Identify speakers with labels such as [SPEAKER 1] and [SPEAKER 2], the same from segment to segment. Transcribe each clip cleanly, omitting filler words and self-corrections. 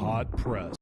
[SPEAKER 1] Hot Press.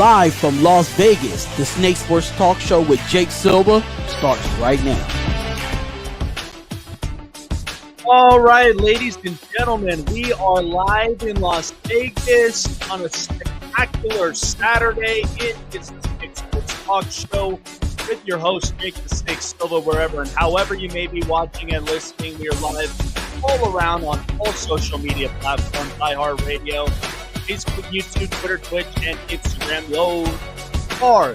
[SPEAKER 1] Live from Las Vegas, the Snake Sports Talk Show with Jake Silva starts right now.
[SPEAKER 2] All right, ladies and gentlemen, we are live in Las Vegas on a spectacular Saturday. It is the Snake Sports Talk Show with your host, Jake the Snake Silva, wherever and however you may be watching and listening. We are live all around on all social media platforms, iHeartRadio, Facebook, YouTube, Twitter, Twitch, and Instagram. Those are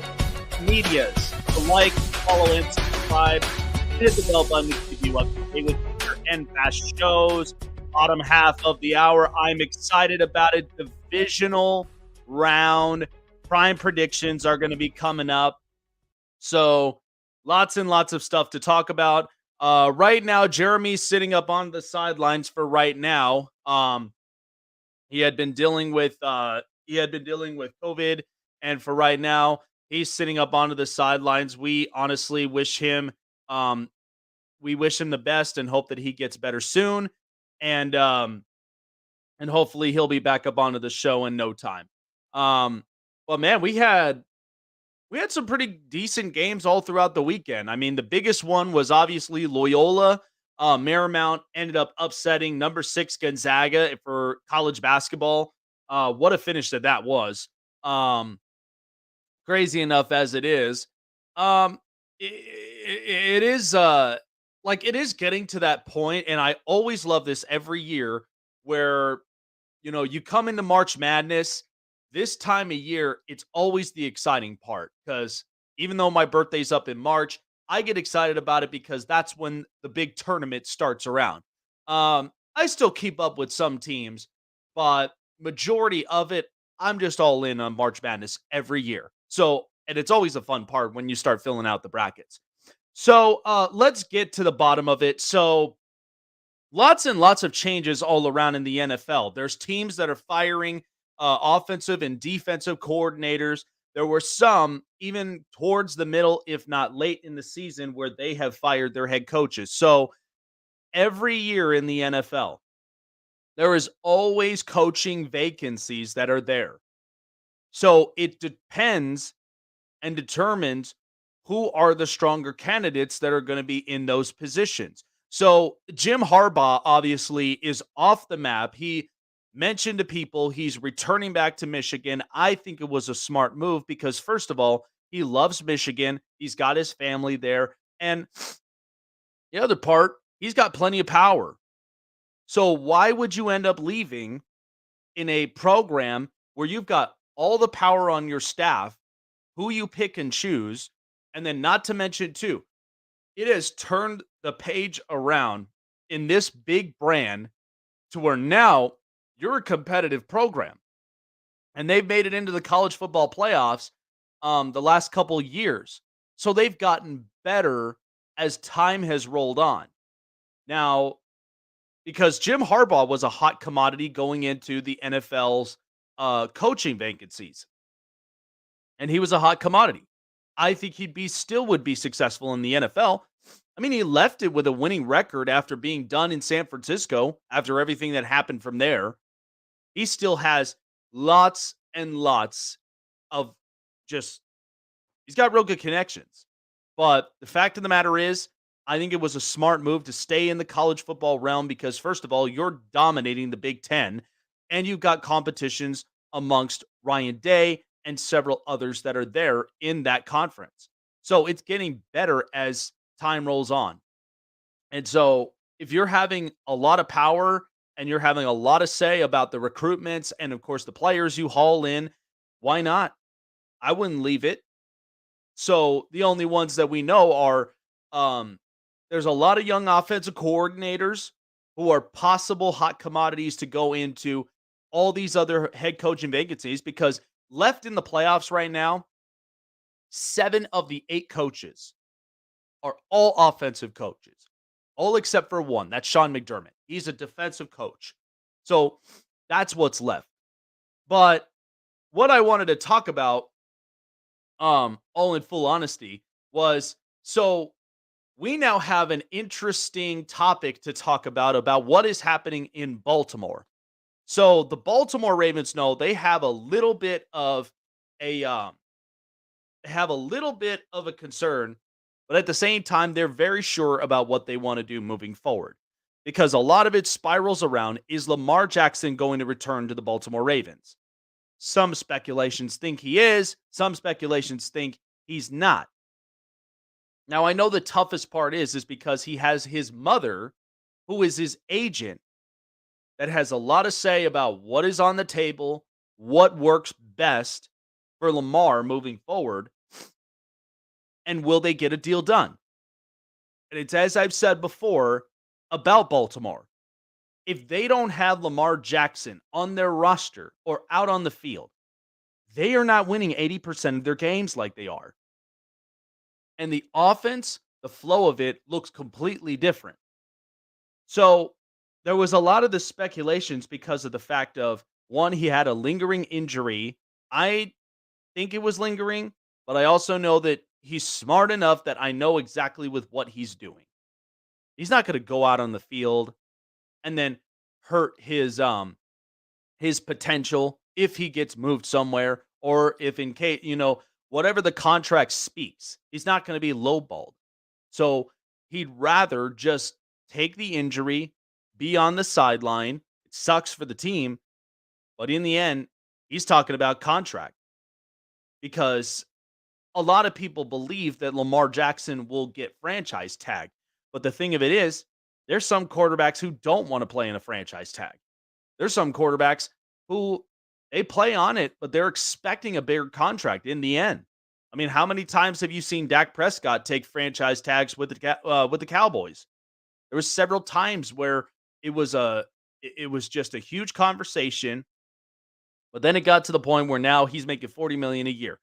[SPEAKER 2] medias to like, follow, and subscribe. Hit the bell button to keep you up to date with future and past shows. Bottom half of the hour, I'm excited about it. Divisional round. Prime predictions are going to be coming up. So lots and lots of stuff to talk about. Right now, Jeremy's sitting up on the sidelines for right now. He had been dealing with COVID, and for right now, he's sitting up onto the sidelines. We honestly wish him the best and hope that he gets better soon, and hopefully he'll be back up onto the show in no time. Well, man, we had some pretty decent games all throughout the weekend. I mean, the biggest one was obviously Loyola. Marymount ended up upsetting number 6 Gonzaga for college basketball. What a finish that was. Crazy enough as it is. It is it is getting to that point, and I always love this every year where you come into March Madness. This time of year, it's always the exciting part because even though my birthday's up in March, I get excited about it because that's when the big tournament starts around. I still keep up with some teams, but majority of it, I'm just all in on March Madness every year. So, and it's always a fun part when you start filling out the brackets. So, let's get to the bottom of it. So, lots and lots of changes all around in the NFL. There's teams that are firing offensive and defensive coordinators. There were some even towards the middle, if not late in the season, where they have fired their head coaches. So every year in the NFL, there is always coaching vacancies that are there. So it depends and determines who are the stronger candidates that are going to be in those positions. So Jim Harbaugh obviously is off the map. He mentioned to people he's returning back to Michigan. I think it was a smart move because, first of all, he loves Michigan. He's got his family there. And the other part, he's got plenty of power. So why would you end up leaving in a program where you've got all the power on your staff, who you pick and choose, and then not to mention, too, it has turned the page around in this big brand to where now you're a competitive program. And they've made it into the college football playoffs the last couple years. So they've gotten better as time has rolled on. Now, because Jim Harbaugh was a hot commodity going into the NFL's coaching vacancies. And he was a hot commodity. I think still would be successful in the NFL. I mean, he left it with a winning record after being done in San Francisco, after everything that happened from there. He still has lots and lots of he's got real good connections. But the fact of the matter is, I think it was a smart move to stay in the college football realm because, first of all, you're dominating the Big Ten, and you've got competitions amongst Ryan Day and several others that are there in that conference. So it's getting better as time rolls on. And so if you're having a lot of power and you're having a lot of say about the recruitments and, of course, the players you haul in, why not? I wouldn't leave it. So the only ones that we know are there's a lot of young offensive coordinators who are possible hot commodities to go into all these other head coaching vacancies because left in the playoffs right now, 7 of the 8 coaches are all offensive coaches. All except for one. That's Sean McDermott. He's a defensive coach. So that's what's left. But what I wanted to talk about, all in full honesty, was so we now have an interesting topic to talk about what is happening in Baltimore. So the Baltimore Ravens know they have a little bit of a have a little bit of a concern, but at the same time, they're very sure about what they want to do moving forward. Because a lot of it spirals around, is Lamar Jackson going to return to the Baltimore Ravens? Some speculations think he is, some speculations think he's not. Now, I know the toughest part is because he has his mother, who is his agent, that has a lot to say about what is on the table, what works best for Lamar moving forward, and will they get a deal done? And it's as I've said before about Baltimore. If they don't have Lamar Jackson on their roster or out on the field, they are not winning 80% of their games like they are. And the offense, the flow of it looks completely different. So there was a lot of the speculations because of the fact of one, he had a lingering injury. I think it was lingering, but I also know that he's smart enough that I know exactly with what he's doing. He's not going to go out on the field and then hurt his potential if he gets moved somewhere or if in case, whatever the contract speaks, he's not going to be lowballed. So he'd rather just take the injury, be on the sideline. It sucks for the team, but in the end, he's talking about contract because a lot of people believe that Lamar Jackson will get franchise tagged. But the thing of it is, there's some quarterbacks who don't want to play in a franchise tag. There's some quarterbacks who they play on it, but they're expecting a bigger contract in the end. I mean, how many times have you seen Dak Prescott take franchise tags with the Cowboys? There was several times where it was just a huge conversation, but then it got to the point where now he's making $40 million a year.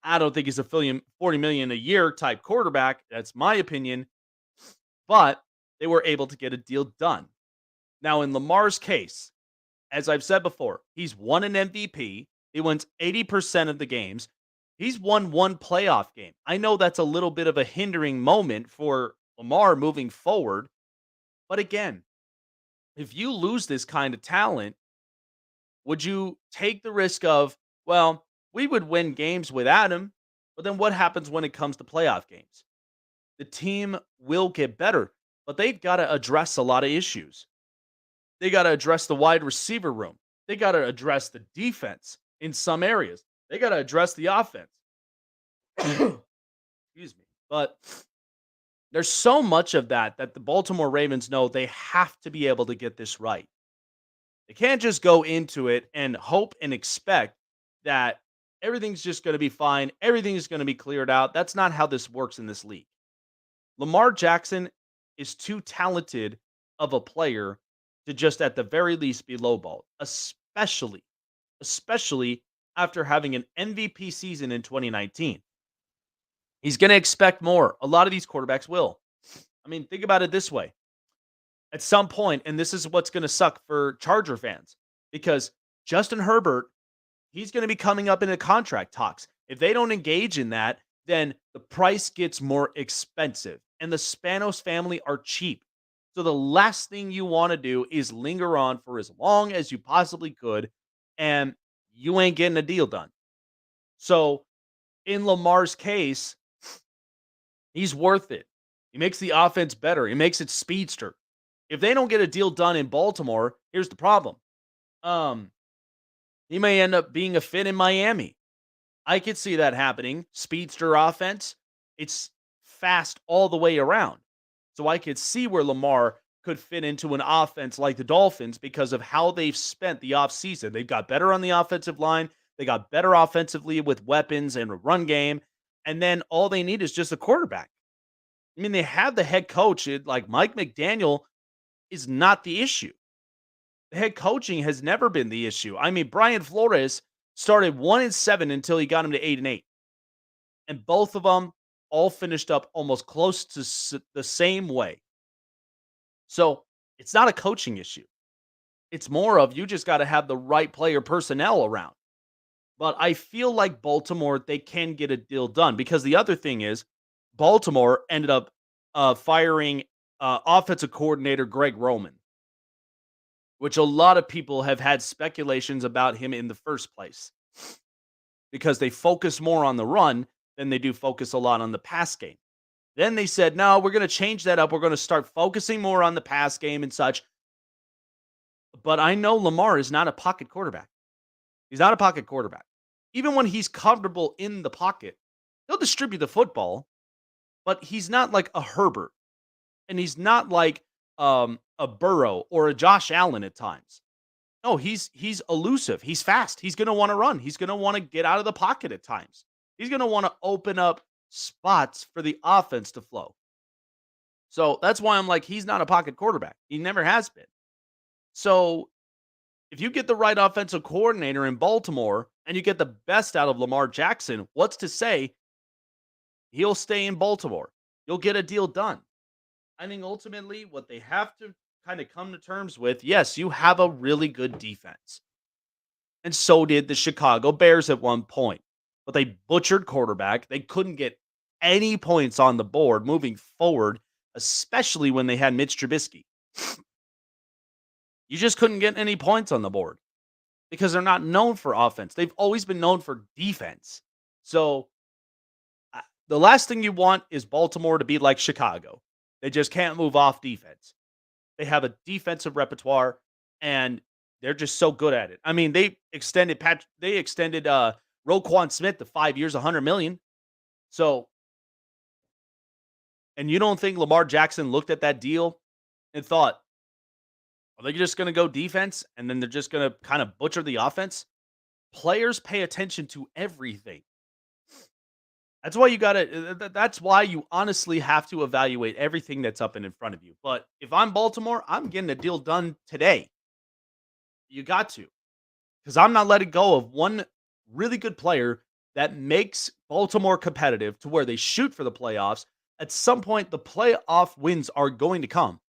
[SPEAKER 2] I don't think he's a $40 million a year type quarterback. That's my opinion, but they were able to get a deal done. Now, in Lamar's case, as I've said before, he's won an MVP. He wins 80% of the games. He's won one playoff game. I know that's a little bit of a hindering moment for Lamar moving forward. But again, if you lose this kind of talent, would you take the risk of, well, we would win games without him, but then what happens when it comes to playoff games? The team will get better, but they've got to address a lot of issues. They got to address the wide receiver room. They got to address the defense in some areas. They got to address the offense. Excuse me. But there's so much of that the Baltimore Ravens know they have to be able to get this right. They can't just go into it and hope and expect that everything's just going to be fine. Everything's going to be cleared out. That's not how this works in this league. Lamar Jackson is too talented of a player to just at the very least be lowballed, especially after having an MVP season in 2019. He's going to expect more. A lot of these quarterbacks will. I mean, think about it this way. At some point, and this is what's going to suck for Charger fans, because Justin Herbert, he's going to be coming up into contract talks. If they don't engage in that, then the price gets more expensive. And the Spanos family are cheap. So the last thing you want to do is linger on for as long as you possibly could, and you ain't getting a deal done. So in Lamar's case, he's worth it. He makes the offense better. He makes it speedster. If they don't get a deal done in Baltimore, here's the problem. He may end up being a fit in Miami. I could see that happening. Speedster offense. It's fast all the way around. So I could see where Lamar could fit into an offense like the Dolphins because of how they've spent the offseason. They've got better on the offensive line. They got better offensively with weapons and a run game. And then all they need is just a quarterback. I mean, they have the head coach. Like Mike McDaniel is not the issue. The head coaching has never been the issue. I mean, Brian Flores started 1-7 until he got him to 8-8. And both of them all finished up almost close to the same way. So it's not a coaching issue. It's more of you just got to have the right player personnel around. But I feel like Baltimore, they can get a deal done because the other thing is Baltimore ended up firing offensive coordinator Greg Roman, which a lot of people have had speculations about him in the first place. because they focus more on the run than they do focus a lot on the pass game. Then they said, no, we're going to change that up. We're going to start focusing more on the pass game and such. But I know Lamar is not a pocket quarterback. He's not a pocket quarterback. Even when he's comfortable in the pocket, he'll distribute the football, but he's not like a Herbert. And he's not like a Burrow or a Josh Allen at times. No, he's elusive. He's fast. He's going to want to run. He's going to want to get out of the pocket at times. He's going to want to open up spots for the offense to flow. So that's why I'm like, he's not a pocket quarterback. He never has been. So if you get the right offensive coordinator in Baltimore and you get the best out of Lamar Jackson, what's to say he'll stay in Baltimore? You'll get a deal done. I think ultimately what they have to kind of come to terms with, yes, you have a really good defense. And so did the Chicago Bears at one point. But they butchered quarterback. They couldn't get any points on the board moving forward, especially when they had Mitch Trubisky. You just couldn't get any points on the board because they're not known for offense. They've always been known for defense. So the last thing you want is Baltimore to be like Chicago. They just can't move off defense. They have a defensive repertoire, and they're just so good at it. I mean, they extended Roquan Smith to 5 years, $100 million. So, and you don't think Lamar Jackson looked at that deal and thought, are they just going to go defense and then they're just going to kind of butcher the offense? Players pay attention to everything. That's why that's why you honestly have to evaluate everything that's up and in front of you. But if I'm Baltimore, I'm getting a deal done today. You got to, because I'm not letting go of one really good player that makes Baltimore competitive to where they shoot for the playoffs. At some point, the playoff wins are going to come.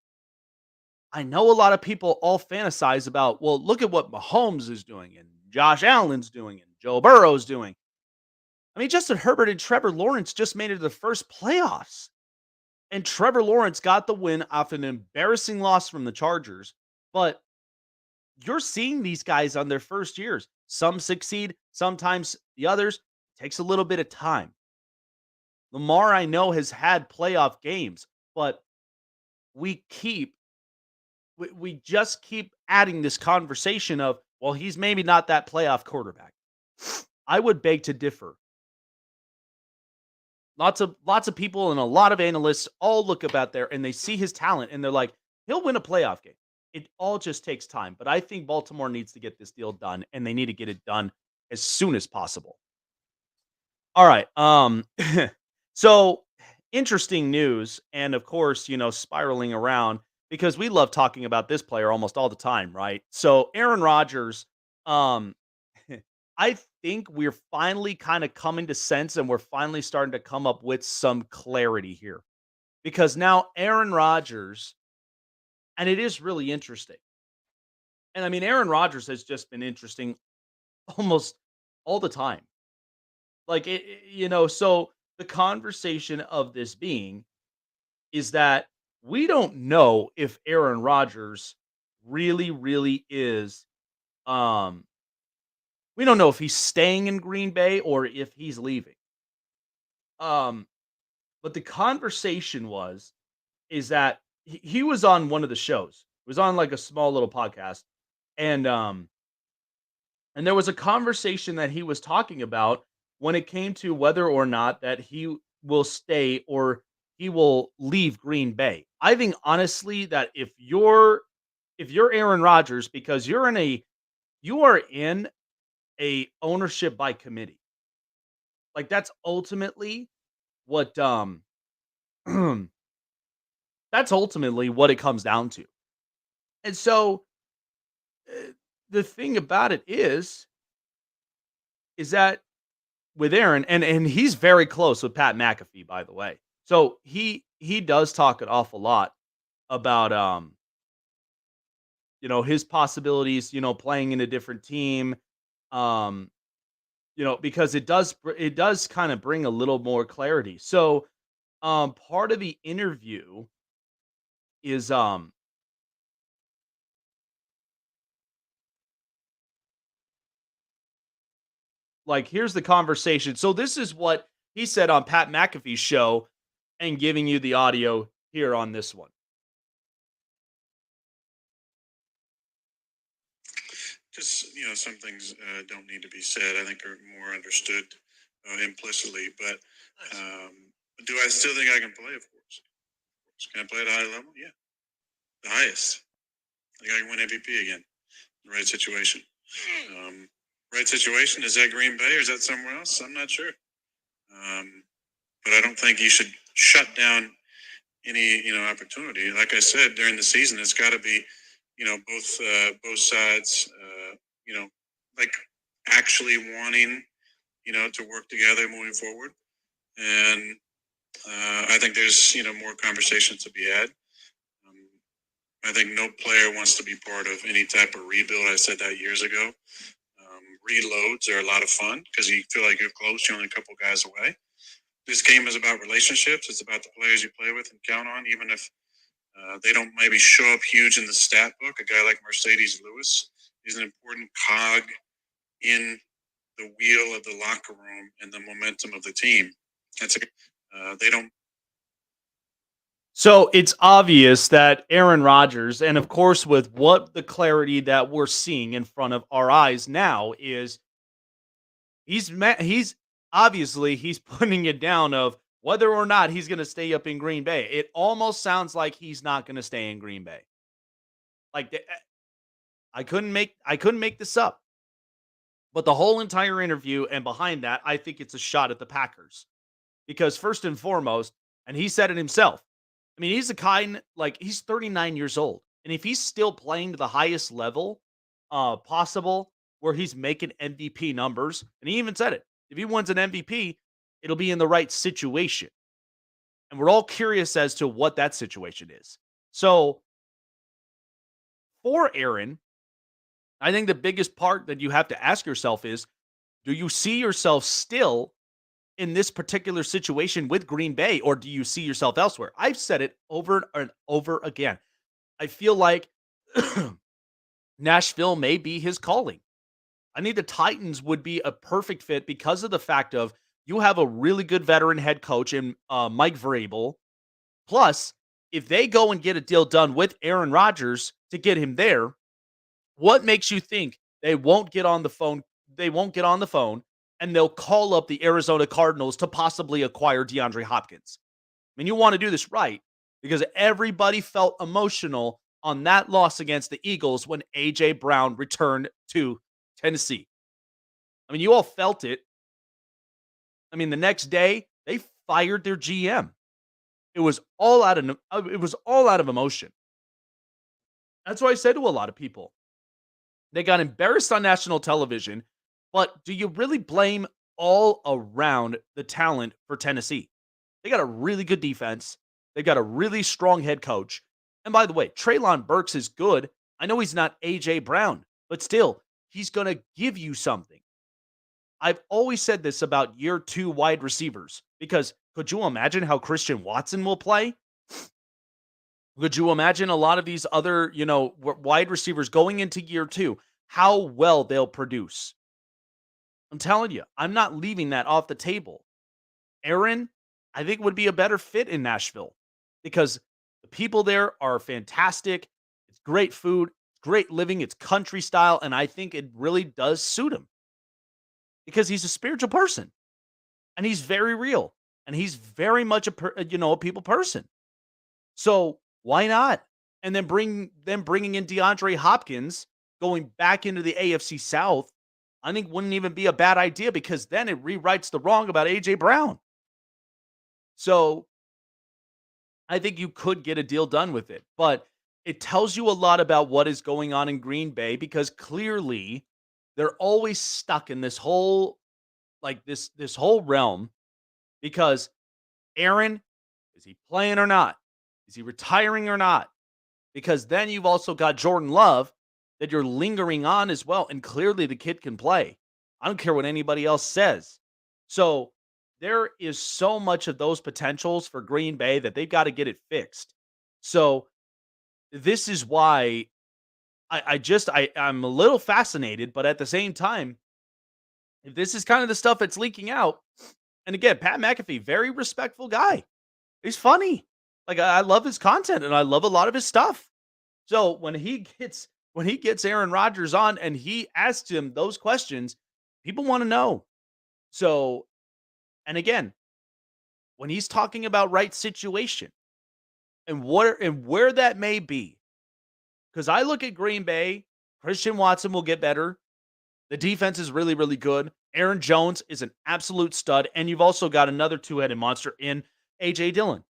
[SPEAKER 2] I know a lot of people all fantasize about, well, look at what Mahomes is doing and Josh Allen's doing and Joe Burrow's doing. I mean, Justin Herbert and Trevor Lawrence just made it to the first playoffs. And Trevor Lawrence got the win off an embarrassing loss from the Chargers. But you're seeing these guys on their first years. Some succeed, sometimes the others. Takes a little bit of time. Lamar, I know, has had playoff games, but we just keep adding this conversation of, well, he's maybe not that playoff quarterback. I would beg to differ. Lots of people and a lot of analysts all look about there and they see his talent and they're like, he'll win a playoff game. It all just takes time. But I think Baltimore needs to get this deal done, and they need to get it done as soon as possible. All right. So interesting news, and of course, spiraling around because we love talking about this player almost all the time, right? So Aaron Rodgers, um, I think we're finally kind of coming to sense and we're finally starting to come up with some clarity here. Because now Aaron Rodgers, and it is really interesting. And I mean, Aaron Rodgers has just been interesting almost all the time. Like, so the conversation of this being is that we don't know if Aaron Rodgers really, really is, we don't know if he's staying in Green Bay or if he's leaving. Um, but the conversation is that he was on one of the shows. It was on like a small little podcast. And there was a conversation that he was talking about when it came to whether or not that he will stay or he will leave Green Bay. I think honestly that if you're Aaron Rodgers, because you are in a ownership by committee. Like that's ultimately what that's ultimately what it comes down to. And so the thing about it is that with Aaron, and he's very close with Pat McAfee, by the way. So he does talk an awful lot about his possibilities, playing in a different team. Um, because it does kind of bring a little more clarity. So part of the interview is like, here's the conversation. So this is what he said on Pat McAfee's show, and giving you the audio here on this one.
[SPEAKER 3] Just, some things don't need to be said. I think are more understood implicitly. But do I still think I can play? Of course. Can I play at a high level? Yeah. The highest. I think I can win MVP again. In the right situation. Right situation, is that Green Bay or is that somewhere else? I'm not sure. But I don't think you should shut down any opportunity. Like I said, during the season, it's got to be both sides like actually wanting to work together moving forward. And I think there's more conversations to be had. I think no player wants to be part of any type of rebuild. I said that years ago. Reloads are a lot of fun because you feel like you're close. You're only a couple guys away. This game is about relationships. It's about the players you play with and count on, even if they don't maybe show up huge in the stat book. A guy like Mercedes Lewis is an important cog in the wheel of the locker room and the momentum of the team. They don't.
[SPEAKER 2] So it's obvious that Aaron Rodgers, and of course, with what the clarity that we're seeing in front of our eyes now, is he's obviously he's putting it down of whether or not he's going to stay up in Green Bay. It almost sounds like he's not going to stay in Green Bay. Like I couldn't make this up. But the whole entire interview and behind that, I think it's a shot at the Packers. Because first and foremost, and he said it himself, I mean, he's he's 39 years old. And if he's still playing to the highest level possible, where he's making MVP numbers, and he even said it, if he wins an MVP, it'll be in the right situation. And we're all curious as to what that situation is. So for Aaron, I think the biggest part that you have to ask yourself is, do you see yourself still in this particular situation with Green Bay, or do you see yourself elsewhere? I've said it over and over again. I feel like Nashville may be his calling. I think the Titans would be a perfect fit because of the fact of you have a really good veteran head coach in Mike Vrabel. Plus, if they go and get a deal done with Aaron Rodgers to get him there, what makes you think they won't get on the phone? They won't get on the phone and they'll call up the Arizona Cardinals to possibly acquire DeAndre Hopkins. I mean, you want to do this right because everybody felt emotional on that loss against the Eagles when A.J. Brown returned to Tennessee. I mean, you all felt it. I mean, the next day, they fired their GM. It was all out of emotion. That's what I said to a lot of people. They got embarrassed on national television, but do you really blame all around the talent for Tennessee? They got a really good defense. They got a really strong head coach. And by the way, Treylon Burks is good. I know he's not A.J. Brown, but still, he's going to give you something. I've always said this about year 2 wide receivers because could you imagine how Christian Watson will play? Could you imagine a lot of these other, wide receivers going into year 2, how well they'll produce? I'm telling you, I'm not leaving that off the table. Aaron, I think would be a better fit in Nashville because the people there are fantastic. It's great food, it's great living, it's country style, and I think it really does suit him because he's a spiritual person and he's very real and he's very much a people person. So why not? And then bringing in DeAndre Hopkins, going back into the AFC South, I think wouldn't even be a bad idea because then it rewrites the wrong about A.J. Brown. So I think you could get a deal done with it. But it tells you a lot about what is going on in Green Bay because clearly they're always stuck in this whole, this whole realm because Aaron, is he playing or not? Is he retiring or not? Because then you've also got Jordan Love that you're lingering on as well. And clearly the kid can play. I don't care what anybody else says. So there is so much of those potentials for Green Bay that they've got to get it fixed. So this is why I'm a little fascinated, but at the same time, if this is kind of the stuff that's leaking out, and again, Pat McAfee, very respectful guy. He's funny. Like I love his content and I love a lot of his stuff. So when he gets Aaron Rodgers on and he asks him those questions, people want to know. So, and again, when he's talking about right situation and where that may be, because I look at Green Bay, Christian Watson will get better. The defense is really, really good. Aaron Jones is an absolute stud. And you've also got another two-headed monster in A.J. Dillon.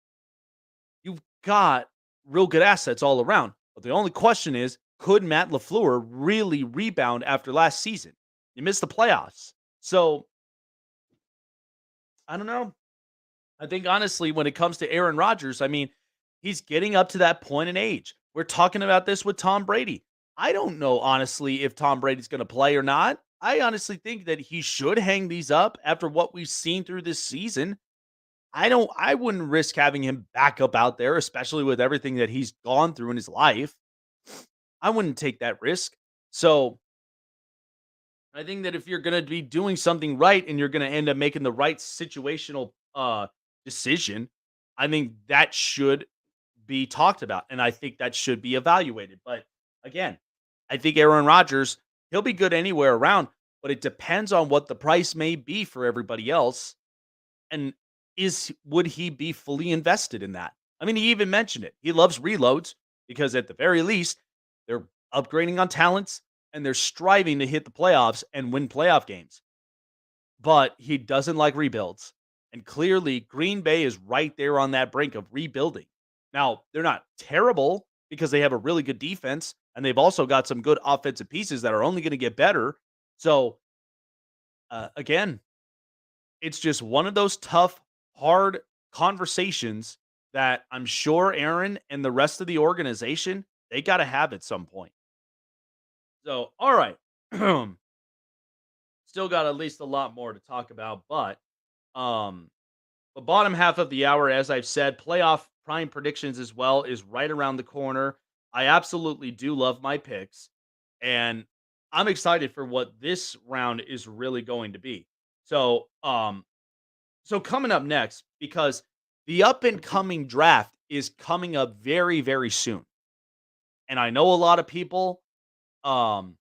[SPEAKER 2] You've got real good assets all around. But the only question is, could Matt LaFleur really rebound after last season? You missed the playoffs. So, I don't know. I think honestly, when it comes to Aaron Rodgers, I mean, he's getting up to that point in age. We're talking about this with Tom Brady. I don't know, honestly, if Tom Brady's going to play or not. I honestly think that he should hang these up after what we've seen through this season. I wouldn't risk having him back up out there, especially with everything that he's gone through in his life. I wouldn't take that risk. So I think that if you're going to be doing something right and you're going to end up making the right situational decision, I think that should be talked about. And I think that should be evaluated. But again, I think Aaron Rodgers, he'll be good anywhere around, but it depends on what the price may be for everybody else. And would he be fully invested in that? I mean, he even mentioned it. He loves reloads because at the very least, they're upgrading on talents and they're striving to hit the playoffs and win playoff games. But he doesn't like rebuilds. And clearly, Green Bay is right there on that brink of rebuilding. Now, they're not terrible because they have a really good defense and they've also got some good offensive pieces that are only going to get better. So, again, it's just one of those tough, hard conversations that I'm sure Aaron and the rest of the organization, they got to have at some point. So, all right. Still got at least a lot more to talk about, but um the bottom half of the hour, as I've said, playoff prime predictions as well is right around the corner. I absolutely do love my picks, and I'm excited for what this round is really going to be. So, so coming up next, because the up and coming draft is coming up very, very soon. And I know a lot of people, um,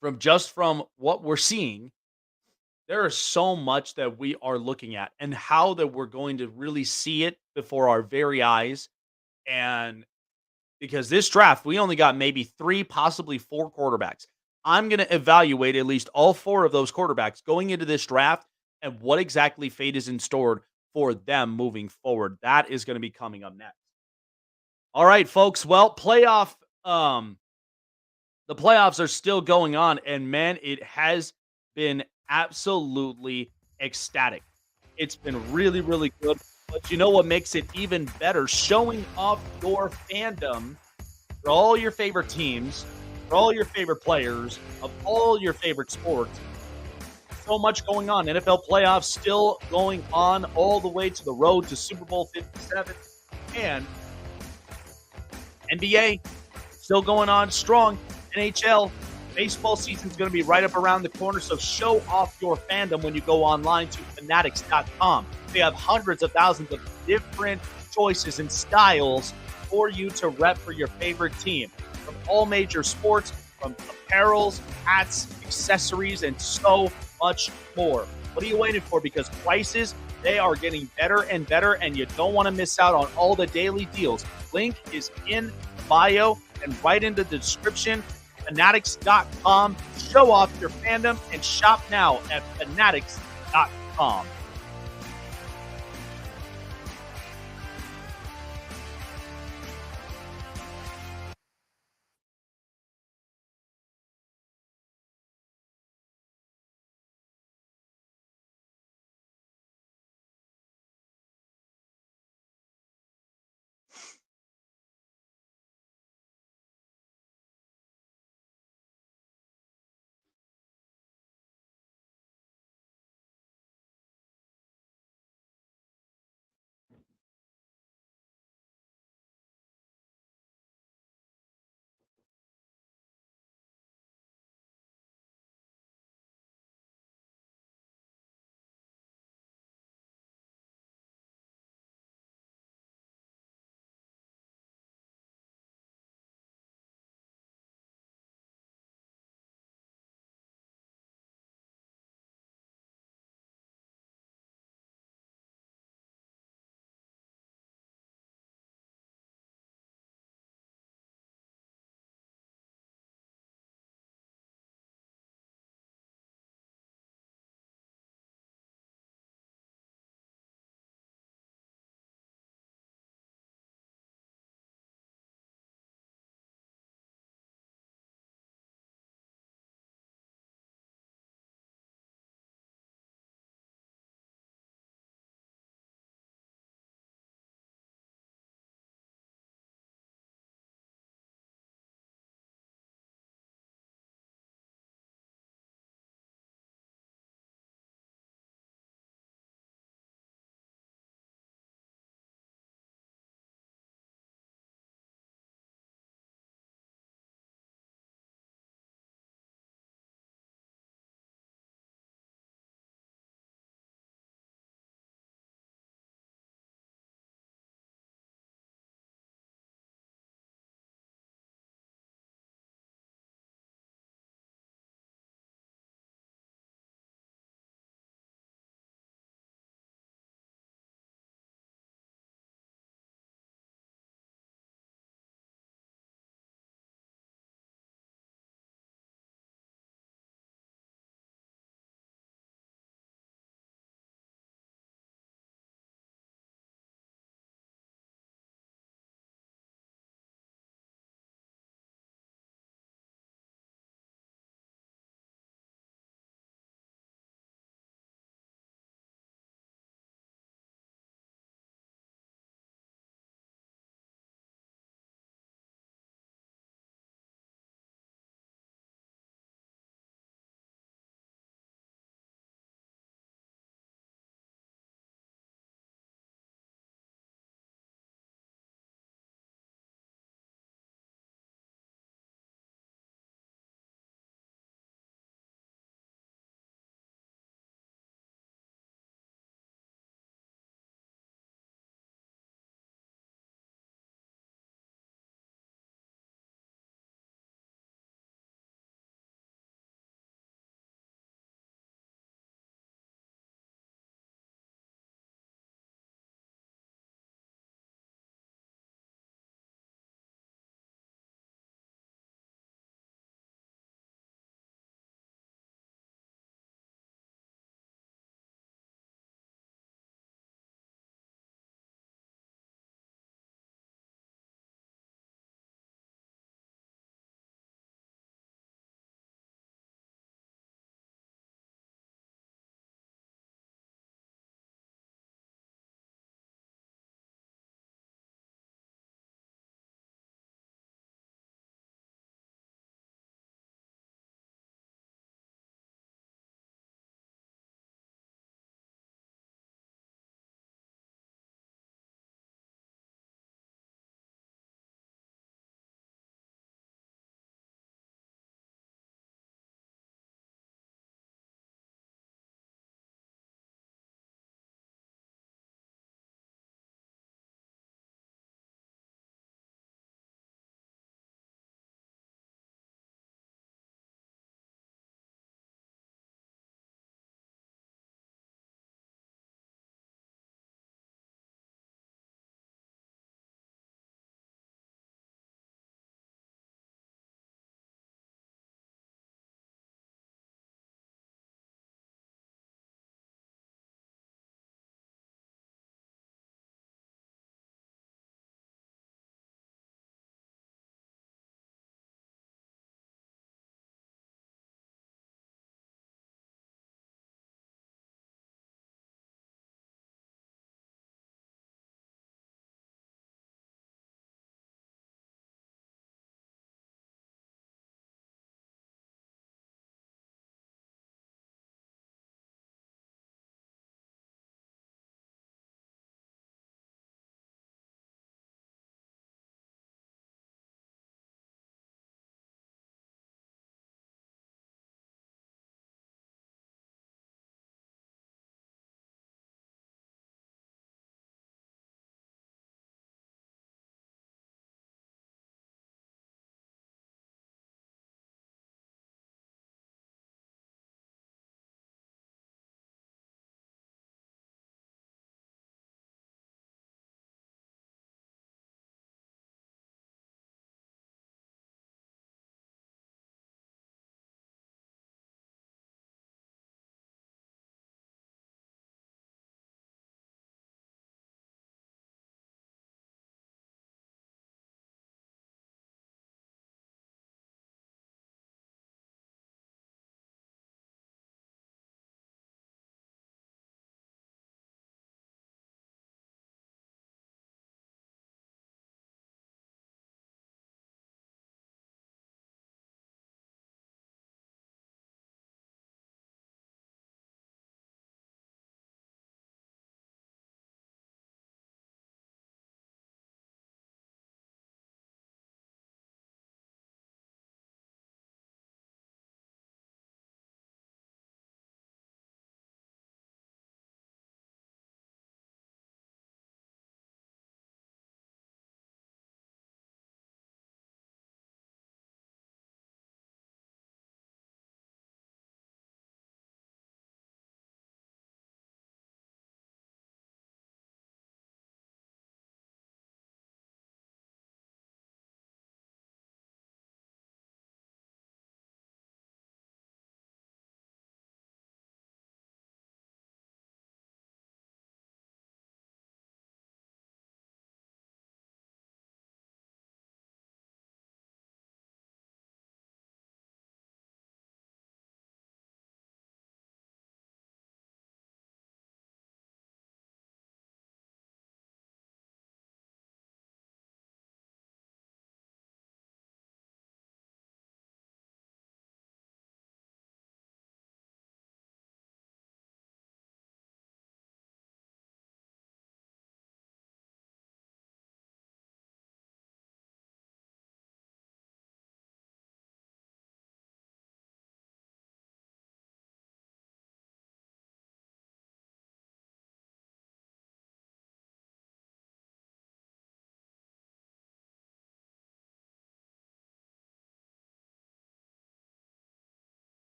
[SPEAKER 2] from what we're seeing, there is so much that we are looking at and how that we're going to really see it before our very eyes. And because this draft, we only got maybe three, possibly four quarterbacks. I'm going to evaluate at least all four of those quarterbacks going into this draft and what exactly fate is in store for them moving forward. That is going to be coming up next. All right, folks. Well, the playoffs are still going on, and man, it has been absolutely ecstatic. It's been really, really good. But you know what makes it even better? Showing off your fandom for all your favorite teams, for all your favorite players, of all your favorite sports. So much going on. NFL playoffs still going on all the way to the road to Super Bowl 57. And NBA still going on strong. NHL baseball season is going to be right up around the corner, so show off your fandom when you go online to fanatics.com. They have hundreds of thousands of different choices and styles for you to rep for your favorite team. From all major sports, from apparels, hats, accessories, and so much more. What are you waiting for? Because prices, they are getting better and better, and you don't want to miss out on all the daily deals. Link is in the bio and right in the description. Fanatics.com. Show off your fandom and shop now at Fanatics.com.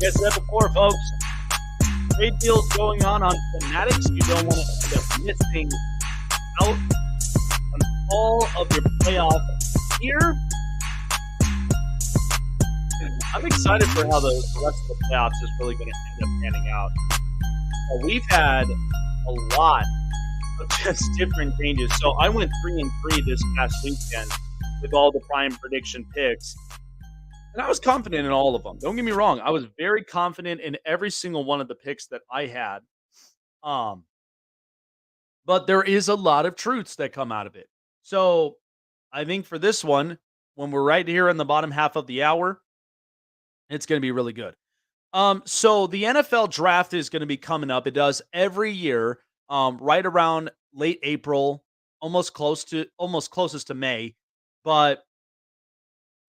[SPEAKER 2] Like I said before, folks, trade deals going on Fanatics. You don't want to end up missing out on all of your playoff gear. I'm excited for how the rest of the playoffs is really going to end up panning out. We've had a lot of just different changes. So I went 3-3 this past weekend with all the prime prediction picks. And I was confident in all of them. Don't get me wrong. I was very confident in every single one of the picks that I had. But there is a lot of truths that come out of it. So I think for this one, when we're right here in the bottom half of the hour, it's going to be really good. So the NFL draft is going to be coming up. It does every year, right around late April, almost closest to May. But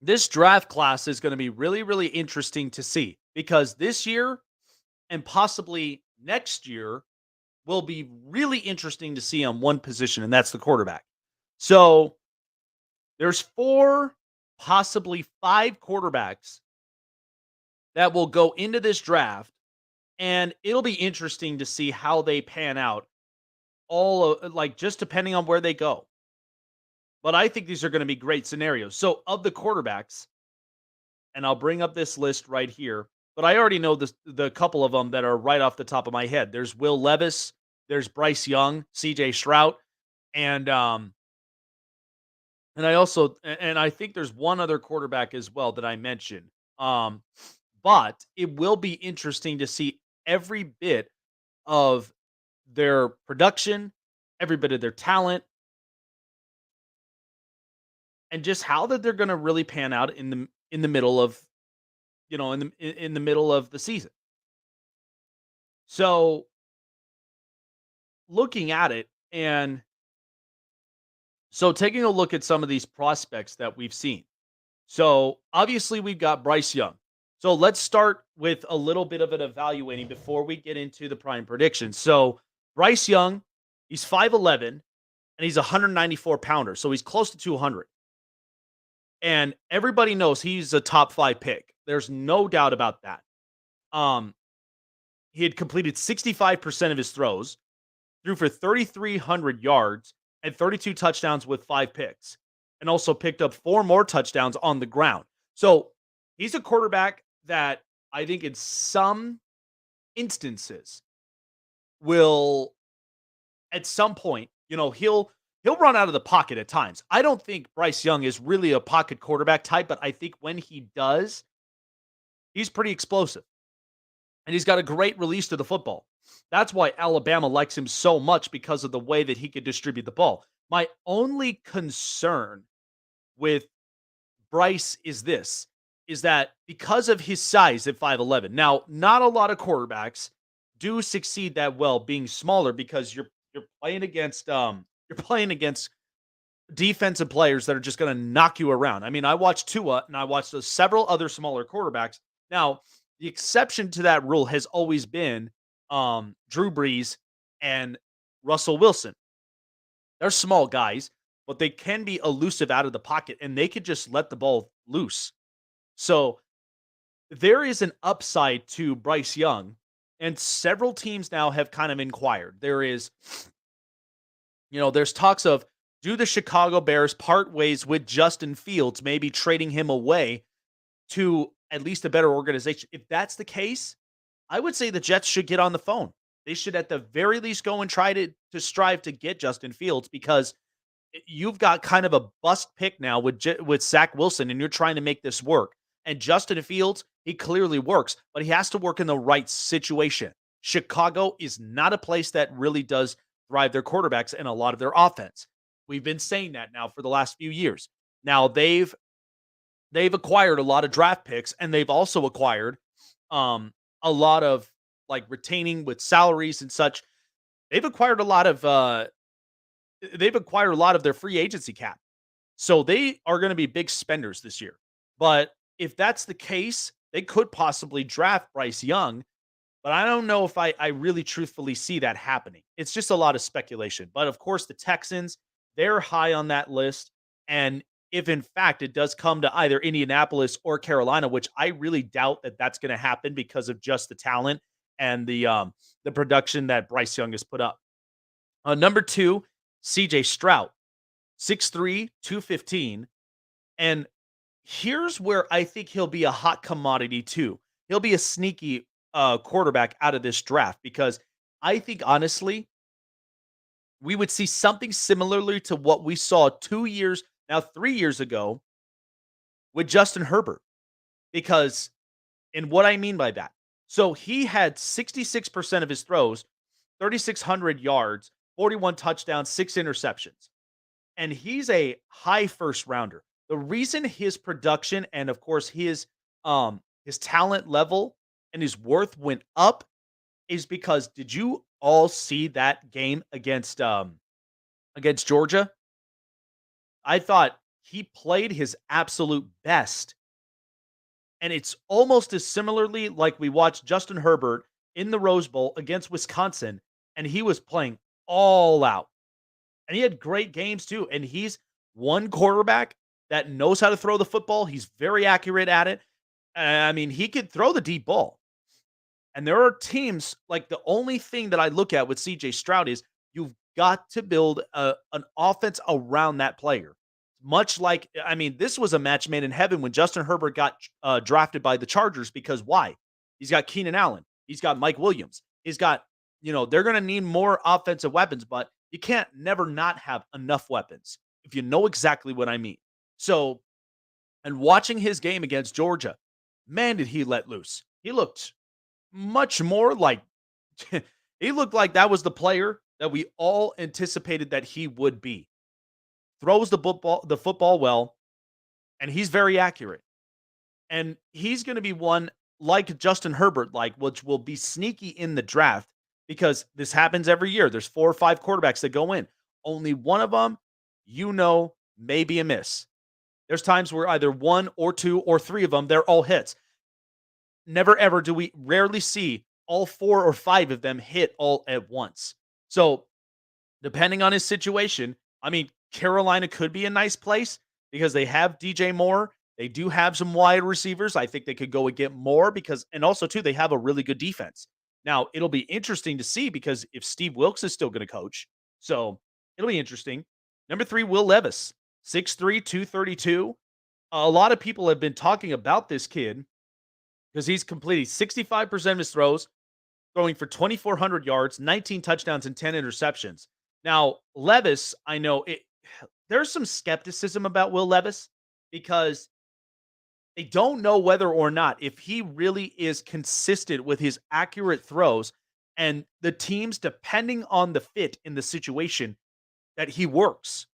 [SPEAKER 2] this draft class is going to be really, really interesting to see because this year and possibly next year will be really interesting to see on one position, and that's the quarterback. So there's 4, possibly 5 quarterbacks that will go into this draft, and it'll be interesting to see how they pan out, just depending on where they go. But I think these are going to be great scenarios. So of the quarterbacks, and I'll bring up this list right here, but I already know the couple of them that are right off the top of my head. There's Will Levis, there's Bryce Young, CJ Stroud, and I think there's one other quarterback as well that I mentioned. But it will be interesting to see every bit of their production, every bit of their talent, and just how that they're going to really pan out in the middle of, in the middle of the season. So looking at it, and so taking a look at some of these prospects that we've seen. So obviously we've got Bryce Young. So let's start with a little bit of an evaluating before we get into the prime predictions. So Bryce Young, he's 5'11", and he's a 194 pounder. So he's close to 200. And everybody knows he's a top 5 pick. There's no doubt about that. He had completed 65% of his throws, threw for 3,300 yards and 32 touchdowns with 5 picks, and also picked up 4 more touchdowns on the ground. So he's a quarterback that I think in some instances will, at some point, he'll run out of the pocket at times. I don't think Bryce Young is really a pocket quarterback type, but I think when he does, he's pretty explosive. And he's got a great release to the football. That's why Alabama likes him so much, because of the way that he could distribute the ball. My only concern with Bryce is that because of his size at 5'11", now, not a lot of quarterbacks do succeed that well being smaller, because you're playing against defensive players that are just going to knock you around. I mean, I watched Tua and I watched several other smaller quarterbacks. Now, the exception to that rule has always been Drew Brees and Russell Wilson. They're small guys, but they can be elusive out of the pocket, and they could just let the ball loose. So there is an upside to Bryce Young, and several teams now have kind of inquired. There's talks of, do the Chicago Bears part ways with Justin Fields, maybe trading him away to at least a better organization? If that's the case, I would say the Jets should get on the phone. They should at the very least go and try to strive to get Justin Fields, because you've got kind of a bust pick now with Zach Wilson, and you're trying to make this work. And Justin Fields, he clearly works, but he has to work in the right situation. Chicago is not a place that really does thrive their quarterbacks and a lot of their offense. We've been saying that now for the last few years. Now they've acquired a lot of draft picks, and they've also acquired a lot of retaining with salaries and such. They've acquired a lot of their free agency cap. So they are going to be big spenders this year. But if that's the case, they could possibly draft Bryce Young, but I don't know if I really truthfully see that happening. It's just a lot of speculation. But of course, the Texans, they're high on that list. And if in fact it does come to either Indianapolis or Carolina, which I really doubt that that's going to happen because of just the talent and the production that Bryce Young has put up. Number 2, CJ Stroud, 6'3", 215. And here's where I think he'll be a hot commodity too. He'll be a sneaky quarterback out of this draft because I think honestly, we would see something similarly to what we saw 3 years ago with Justin Herbert. Because, and what I mean by that, so he had 66% of his throws, 3,600 yards, 41 touchdowns, 6 interceptions. And he's a high first rounder. The reason his production and of course his talent level and his worth went up is because did you all see that game against Georgia? I thought he played his absolute best. And it's almost as similarly like we watched Justin Herbert in the Rose Bowl against Wisconsin, and he was playing all out. And he had great games too. And he's one quarterback that knows how to throw the football. He's very accurate at it. I mean, he could throw the deep ball. And there are teams, like the only thing that I look at with CJ Stroud is you've got to build an offense around that player. Much like, I mean, this was a match made in heaven when Justin Herbert got drafted by the Chargers because why? He's got Keenan Allen. He's got Mike Williams. He's got, they're going to need more offensive weapons, but you can't never not have enough weapons, if you know exactly what I mean. So, and watching his game against Georgia, man, did he let loose. He looked much more like, he looked like that was the player that we all anticipated that he would be. Throws the football well, and he's very accurate. And he's going to be one like Justin Herbert, which will be sneaky in the draft because this happens every year. There's 4 or 5 quarterbacks that go in. Only one of them, may be a miss. There's times where either 1 or 2 or 3 of them, they're all hits. Never ever do we rarely see all 4 or 5 of them hit all at once. So depending on his situation, I mean, Carolina could be a nice place because they have DJ Moore. They do have some wide receivers. I think they could go and get more and also too, they have a really good defense. Now it'll be interesting to see because if Steve Wilkes is still going to coach, so it'll be interesting. Number 3, Will Levis, 6'3", 232. A lot of people have been talking about this kid because he's completed 65% of his throws, throwing for 2,400 yards, 19 touchdowns, and 10 interceptions. Now, Levis, I know there's some skepticism about Will Levis because they don't know whether or not if he really is consistent with his accurate throws and the teams, depending on the fit in the situation, that he works.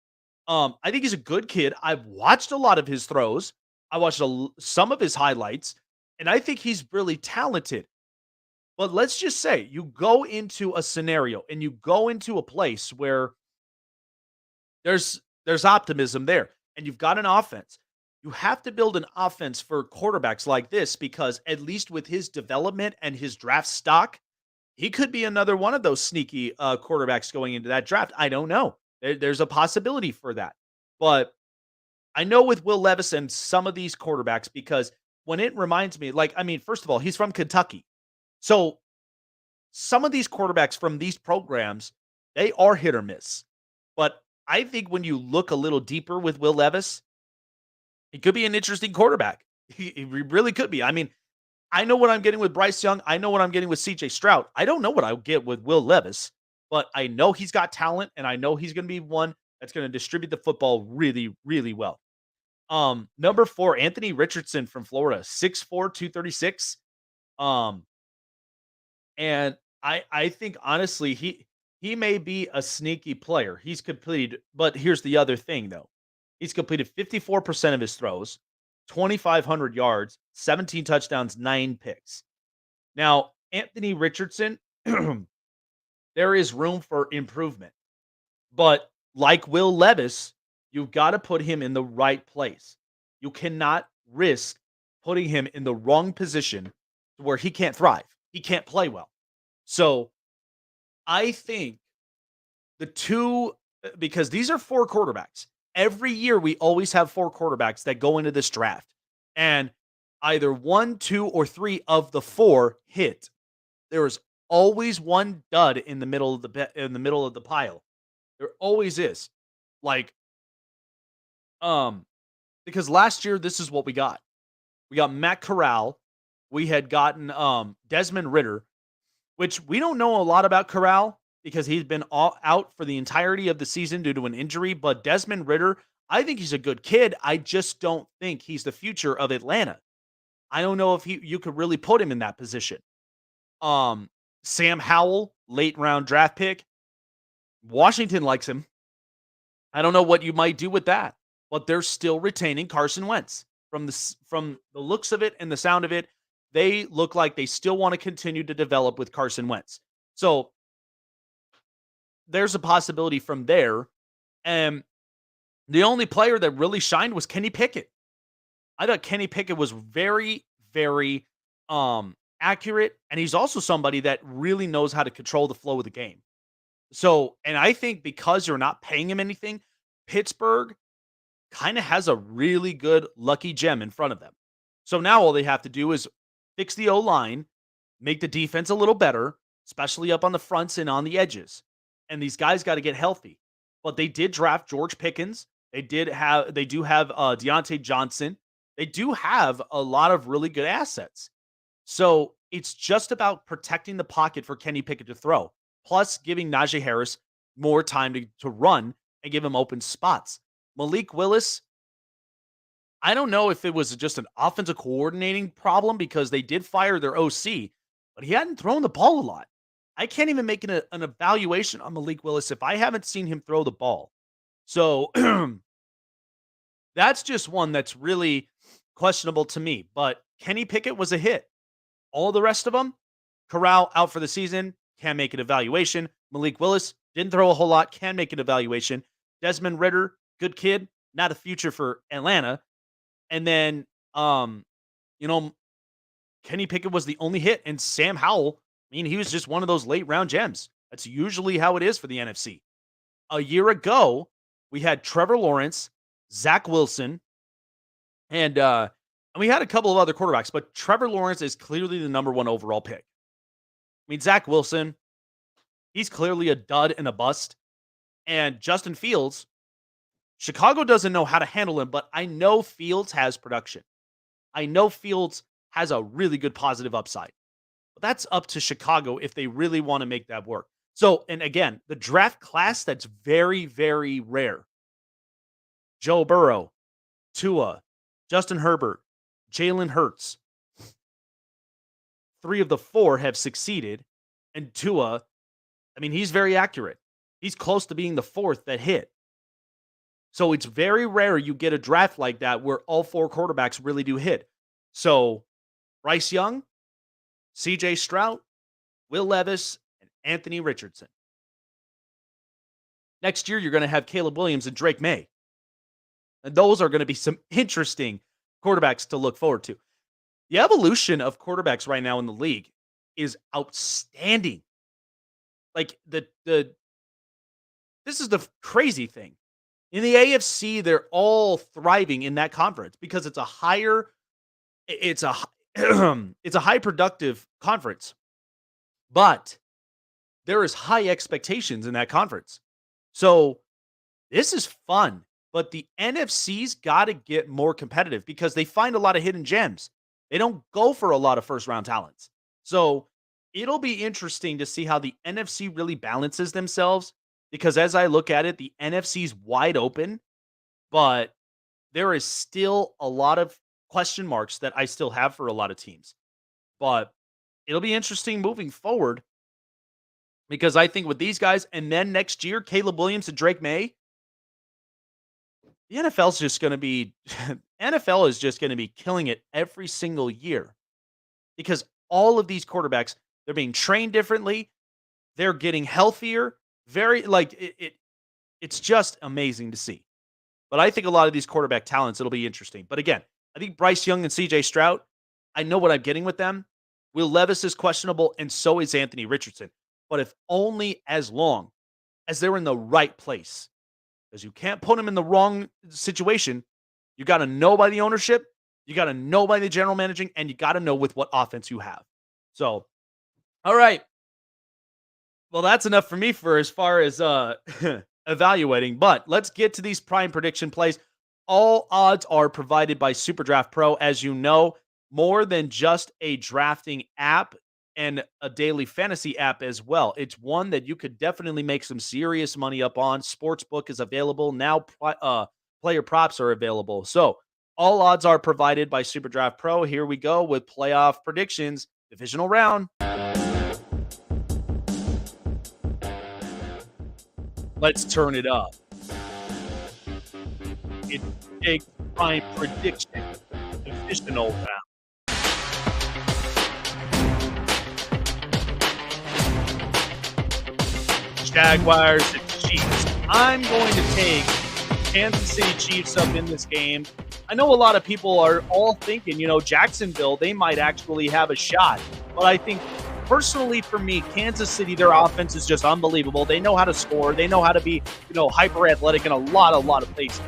[SPEAKER 2] I think he's a good kid. I've watched a lot of his throws. I watched some of his highlights, and I think he's really talented. But let's just say you go into a scenario and you go into a place where there's optimism there and you've got an offense. You have to build an offense for quarterbacks like this because at least with his development and his draft stock, he could be another one of those sneaky quarterbacks going into that draft. I don't know. There's a possibility for that. But I know with Will Levis and some of these quarterbacks because when it reminds me, first of all, he's from Kentucky. So some of these quarterbacks from these programs, they are hit or miss. But I think when you look a little deeper with Will Levis, he could be an interesting quarterback. He really could be. I mean, I know what I'm getting with Bryce Young. I know what I'm getting with CJ Stroud. I don't know what I'll get with Will Levis, but I know he's got talent, and I know he's going to be one that's going to distribute the football really, really well. Number 4, Anthony Richardson from Florida, 6'4", 236. And I think honestly, he may be a sneaky player. He's completed, but here's the other thing though. He's completed 54% of his throws, 2,500 yards, 17 touchdowns, 9 picks. Now, Anthony Richardson, there is room for improvement. But like Will Levis, you've got to put him in the right place. You cannot risk putting him in the wrong position where he can't thrive. He can't play well. So I think because these are 4 quarterbacks, every year we always have 4 quarterbacks that go into this draft, and either 1, 2, or 3 of the 4 hit. There is always one dud in the middle of the pile. There always is. Like, because last year this is what we got. We got Matt Corral. We had gotten Desmond Ridder, which we don't know a lot about Corral because he's been out for the entirety of the season due to an injury. But Desmond Ridder, I think he's a good kid. I just don't think he's the future of Atlanta. I don't know if you could really put him in that position. Sam Howell, late round draft pick. Washington likes him. I don't know what you might do with that, but they're still retaining Carson Wentz. From the looks of it and the sound of it, they look like they still want to continue to develop with Carson Wentz. So there's a possibility from there. And the only player that really shined was Kenny Pickett. I thought Kenny Pickett was very, very accurate, and he's also somebody that really knows how to control the flow of the game. So, and I think because you're not paying him anything, Pittsburgh kind of has a really good lucky gem in front of them. So now all they have to do is fix the O-line, make the defense a little better, especially up on the fronts and on the edges. And these guys got to get healthy. But they did draft George Pickens. They do have Deontay Johnson. They do have a lot of really good assets. So it's just about protecting the pocket for Kenny Pickett to throw, plus giving Najee Harris more time to run and give him open spots. Malik Willis, I don't know if it was just an offensive coordinating problem because they did fire their OC, but he hadn't thrown the ball a lot. I can't even make an evaluation on Malik Willis if I haven't seen him throw the ball. So that's just one that's really questionable to me. But Kenny Pickett was a hit. All the rest of them, Corral out for the season, can't make an evaluation. Malik Willis didn't throw a whole lot, can make an evaluation. Desmond Ridder, good kid, not a future for Atlanta. And then, Kenny Pickett was the only hit, and Sam Howell, I mean, he was just one of those late round gems. That's usually how it is for the NFC. A year ago, we had Trevor Lawrence, Zach Wilson, and we had a couple of other quarterbacks, but Trevor Lawrence is clearly the number 1 overall pick. I mean, Zach Wilson, he's clearly a dud and a bust. And Justin Fields, Chicago doesn't know how to handle him, but I know Fields has production. I know Fields has a really good positive upside. But that's up to Chicago if they really want to make that work. So, and again, the draft class that's very, very rare. Joe Burrow, Tua, Justin Herbert, Jalen Hurts. 3 of the 4 have succeeded. And Tua, I mean, he's very accurate. He's close to being the 4th that hit. So it's very rare you get a draft like that where all 4 quarterbacks really do hit. So Bryce Young, CJ Stroud, Will Levis, and Anthony Richardson. Next year, you're going to have Caleb Williams and Drake May. And those are going to be some interesting quarterbacks to look forward to. The evolution of quarterbacks right now in the league is outstanding. Like this is the crazy thing. In the AFC, they're all thriving in that conference because it's a high productive conference. But there is high expectations in that conference. So this is fun. But the NFC's got to get more competitive because they find a lot of hidden gems. They don't go for a lot of first-round talents. So it'll be interesting to see how the NFC really balances themselves because as I look at it, the NFC's wide open, but there is still a lot of question marks that I still have for a lot of teams. But it'll be interesting moving forward because I think with these guys, and then next year, Caleb Williams and Drake May, the NFL is just going to be killing it every single year because all of these quarterbacks, they're being trained differently. They're getting healthier. It's just amazing to see. But I think a lot of these quarterback talents, it'll be interesting. But again, I think Bryce Young and CJ Stroud, I know what I'm getting with them. Will Levis is questionable, and so is Anthony Richardson. But if only as long as they're in the right place. because you can't put him in the wrong situation. You got to know by the ownership, you got to know by the general managing, and you got to know with what offense you have. So, all right. Well, that's enough for me for as far as evaluating, but let's get to these prime prediction plays. All odds are provided by SuperDraft Pro, as you know, more than just a drafting app and a daily fantasy app as well. It's one that you could definitely make some serious money up on. Sportsbook is available. Now player props are available. So all odds are provided by SuperDraft Pro. Here we go with playoff predictions, divisional round. Let's turn it up. It's big prime prediction, divisional round. Jaguars and Chiefs. I'm going to take Kansas City Chiefs up in this game. I know a lot of people are all thinking, Jacksonville, they might actually have a shot. But I think personally for me, Kansas City, their offense is just unbelievable. They know how to score. They know how to be, hyper athletic in a lot of places.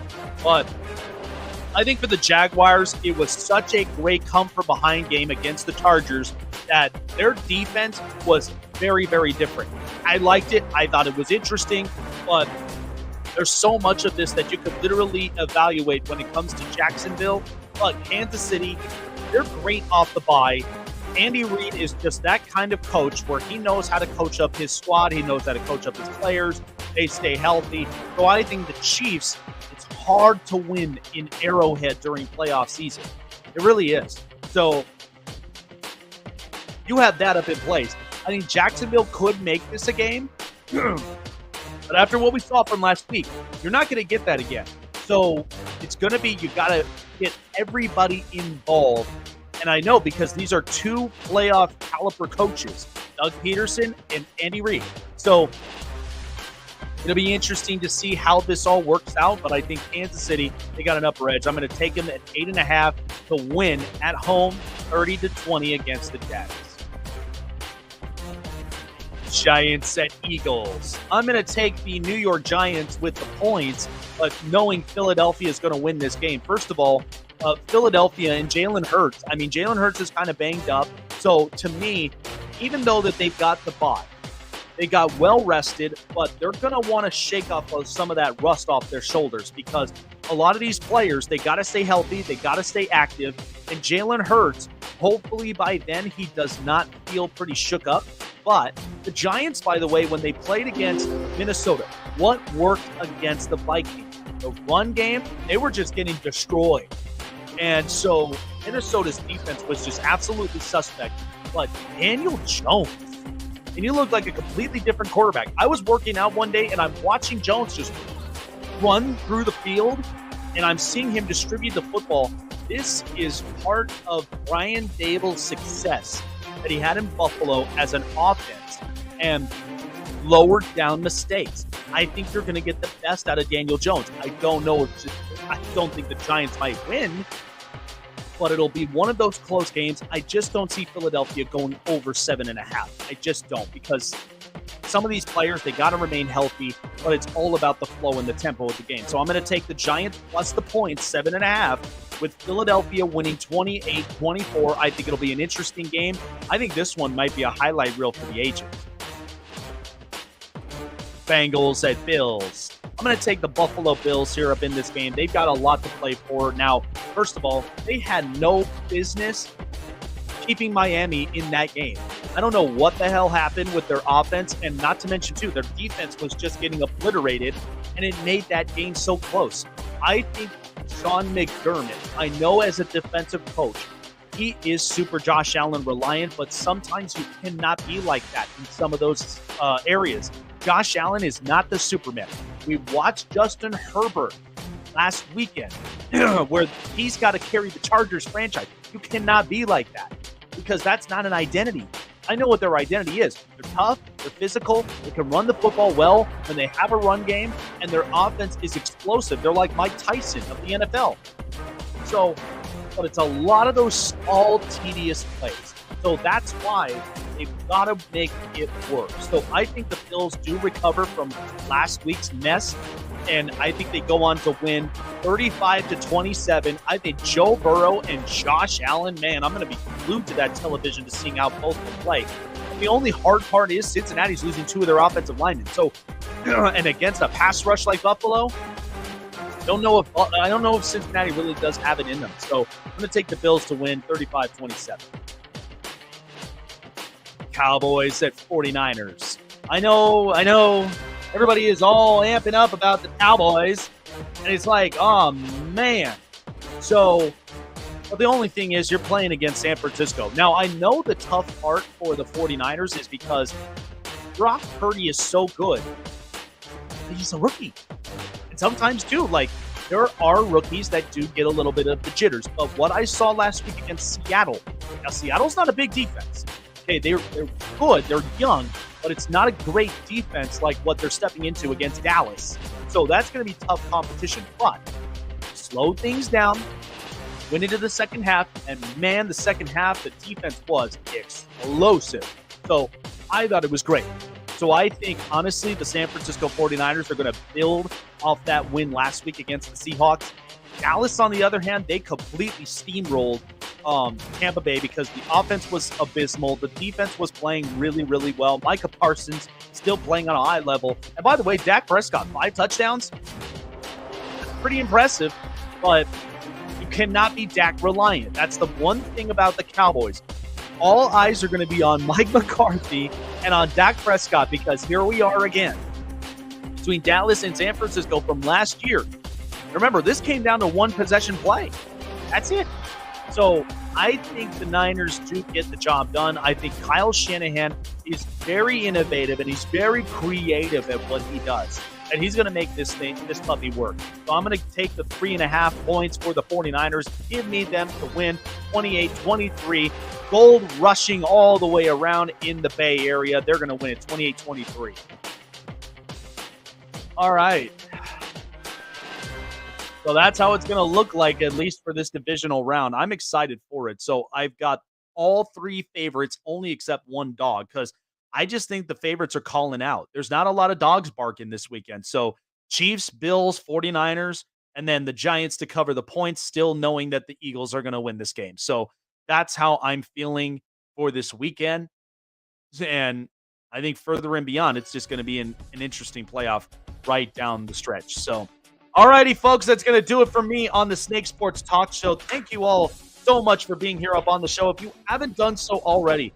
[SPEAKER 2] But I think for the Jaguars, it was such a great come from behind game against the Chargers that their defense was very, very different. I liked it. I thought it was interesting, but there's so much of this that you could literally evaluate when it comes to Jacksonville. But Kansas City, they're great off the bye. Andy Reid is just that kind of coach where he knows how to coach up his squad. He knows how to coach up his players. They stay healthy. So I think the Chiefs, it's hard to win in Arrowhead during playoff season. It really is. So you have that up in place. I think Jacksonville could make this a game. But after what we saw from last week, you're not going to get that again. So it's going to be, you got to get everybody involved. And I know because these are two playoff caliber coaches, Doug Peterson and Andy Reid. So it'll be interesting to see how this all works out. But I think Kansas City, they got an upper edge. I'm going to take them at 8.5 to win at home, 30-20 against the Jags. Giants at Eagles. I'm going to take the New York Giants with the points, but knowing Philadelphia is going to win this game. First of all, Philadelphia and Jalen Hurts. I mean, Jalen Hurts is kind of banged up. So to me, even though that they've got the bye, they got well rested, but they're going to want to shake off some of that rust off their shoulders because a lot of these players, they got to stay healthy. They got to stay active. And Jalen Hurts, hopefully by then he does not feel pretty shook up. But the Giants, by the way, when they played against Minnesota, what worked against the Vikings? The run game, they were just getting destroyed. And so Minnesota's defense was just absolutely suspect. But Daniel Jones, and he looked like a completely different quarterback. I was working out one day, and I'm watching Jones just run through the field, and I'm seeing him distribute the football. This is part of Brian Daboll's success that he had in Buffalo as an offense and lowered down mistakes. I think you're going to get the best out of Daniel Jones. I don't know I don't think the Giants might win, but it'll be one of those close games. I just don't see Philadelphia going over 7.5. I just don't, because some of these players, they got to remain healthy, but it's all about the flow and the tempo of the game. So I'm going to take the Giants plus the points, 7.5, with Philadelphia winning 28-24. I think it'll be an interesting game. I think this one might be a highlight reel for the ages. Bengals at Bills. I'm going to take the Buffalo Bills here up in this game. They've got a lot to play for. Now, first of all, they had no business keeping Miami in that game. I don't know what the hell happened with their offense, and not to mention, too, their defense was just getting obliterated, and it made that game so close. I think Sean McDermott, I know as a defensive coach, he is super Josh Allen reliant, but sometimes you cannot be like that in some of those areas. Josh Allen is not the Superman. We watched Justin Herbert last weekend where he's got to carry the Chargers franchise. You cannot be like that because that's not an identity. I know what their identity is. They're tough, they're physical, they can run the football well when they have a run game, and their offense is explosive. They're like Mike Tyson of the NFL. So, but it's a lot of those small, tedious plays. So that's why they've got to make it work. So I think the Bills do recover from last week's mess. and I think they go on to win 35-27. I think Joe Burrow and Josh Allen, man, I'm going to be glued to that television to seeing how both of them play. The only hard part is Cincinnati's losing 2 of their offensive linemen. So, and against a pass rush like Buffalo, I don't know if Cincinnati really does have it in them. So I'm going to take the Bills to win 35-27. Cowboys at 49ers. I know. Everybody is all amping up about the Cowboys, and it's like, oh, man. So, but the only thing is you're playing against San Francisco. Now, I know the tough part for the 49ers is because Brock Purdy is so good. He's a rookie. And sometimes, too, like, there are rookies that do get a little bit of the jitters. But what I saw last week against Seattle, now Seattle's not a big defense. Okay, they're good, they're young, but it's not a great defense like what they're stepping into against Dallas. So that's going to be tough competition. But slow things down, went into the second half, and man, the second half, the defense was explosive. So I thought it was great. So I think, honestly, the San Francisco 49ers are going to build off that win last week against the Seahawks. Dallas, on the other hand, they completely steamrolled Tampa Bay because the offense was abysmal. The defense was playing really, really well. Micah Parsons still playing on a high level. And by the way, Dak Prescott, 5 touchdowns. Pretty impressive, but you cannot be Dak reliant. That's the one thing about the Cowboys. All eyes are going to be on Mike McCarthy and on Dak Prescott because here we are again between Dallas and San Francisco from last year. Remember, this came down to one possession play. That's it. So I think the Niners do get the job done. I think Kyle Shanahan is very innovative and he's very creative at what he does. And he's going to make this puppy work. So I'm going to take the 3.5 points for the 49ers. Give me them to win 28-23. Gold rushing all the way around in the Bay Area. They're going to win it 28-23. All right. So that's how it's going to look like, at least for this divisional round. I'm excited for it. So I've got all 3 favorites, only except one dog, because I just think the favorites are calling out. There's not a lot of dogs barking this weekend. So Chiefs, Bills, 49ers, and then the Giants to cover the points, still knowing that the Eagles are going to win this game. So that's how I'm feeling for this weekend. And I think further and beyond, it's just going to be an interesting playoff right down the stretch. So, all righty, folks, that's going to do it for me on the Snake Sports Talk Show. Thank you all so much for being here up on the show. If you haven't done so already,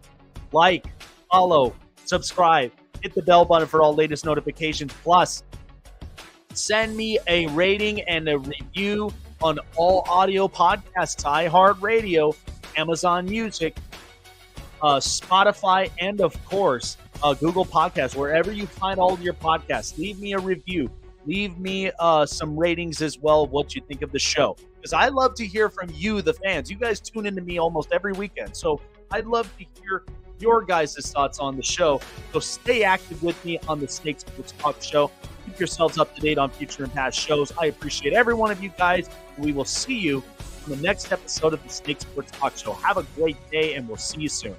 [SPEAKER 2] like, follow, subscribe, hit the bell button for all latest notifications. Plus, send me a rating and a review on all audio podcasts, iHeartRadio, Amazon Music, Spotify, and, of course, Google Podcasts. Wherever you find all of your podcasts, leave me a review. Leave me some ratings as well of what you think of the show. Because I love to hear from you, the fans. You guys tune into me almost every weekend. So I'd love to hear your guys' thoughts on the show. So stay active with me on the Snake Sports Talk Show. Keep yourselves up to date on future and past shows. I appreciate every one of you guys. We will see you on the next episode of the Snake Sports Talk Show. Have a great day, and we'll see you soon.